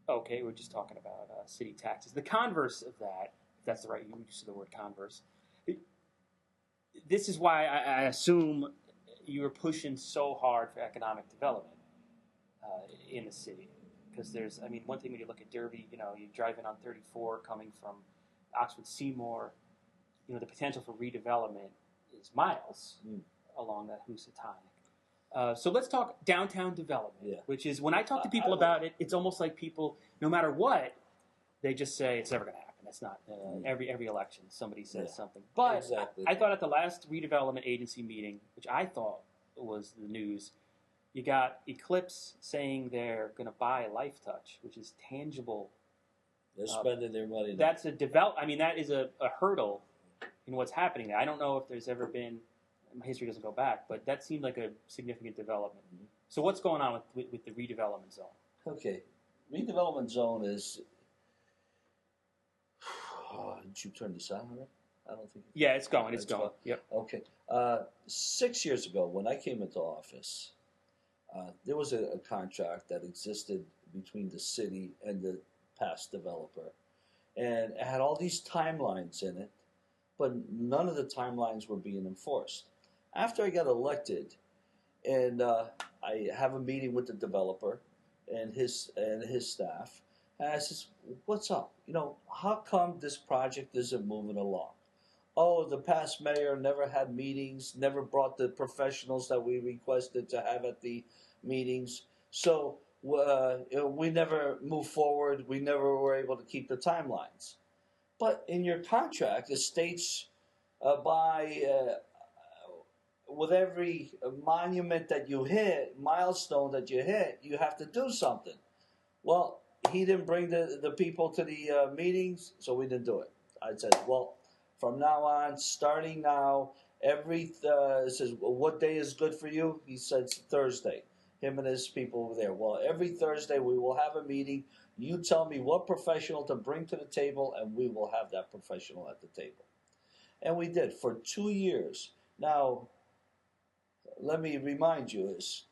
Okay, we're just talking about city taxes. The converse of that, if that's the right use of the word converse, this is why I assume you were pushing so hard for economic development in the city. Because there's, I mean, one thing when you look at Derby, you know, you're driving on 34 coming from Oxford Seymour, you know, the potential for redevelopment is miles along that Housatonic. So let's talk downtown development, which is when I talk to people about it, it's almost like people, no matter what, they just say it's never going to happen. That's not every election somebody says something. But I thought at the last redevelopment agency meeting, which I thought was the news, you got Eclipse saying they're going to buy Life Touch, which is tangible. They're spending their money. That's a I mean, that is a hurdle in what's happening there. I don't know if there's ever been. My history doesn't go back, but that seemed like a significant development. So what's going on with the redevelopment zone? Okay, redevelopment zone is. Did you turn this on already? I don't think. Yeah, it's going. It's going. Yep. Okay. 6 years ago, when I came into office, there was a contract that existed between the city and the past developer, and it had all these timelines in it, but none of the timelines were being enforced. After I got elected, and I have a meeting with the developer and his staff, and I says, "What's up? You know, how come this project isn't moving along?" Oh, the past mayor never had meetings, never brought the professionals that we requested to have at the meetings. So we never moved forward. We never were able to keep the timelines. But in your contract, it states with every monument that you hit, milestone that you hit, you have to do something. Well, he didn't bring the people to the meetings, so we didn't do it. I said, well, from now on, starting now, says, well, what day is good for you? He said Thursday. Him and his people were there. Well, every Thursday we will have a meeting. You tell me what professional to bring to the table, and we will have that professional at the table. And we did for 2 years. Now, let me remind you, is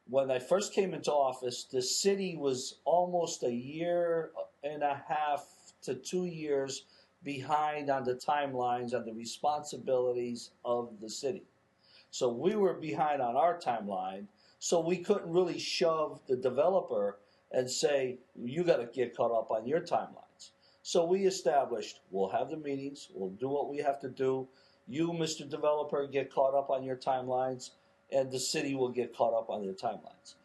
when I first came into office, the city was almost a year and a half to 2 years behind on the timelines and the responsibilities of the city. So we were behind on our timeline, so we couldn't really shove the developer and say, you got to get caught up on your timelines. So we established, we'll have the meetings, we'll do what we have to do. You, Mr. Developer, get caught up on your timelines, and the city will get caught up on their timelines.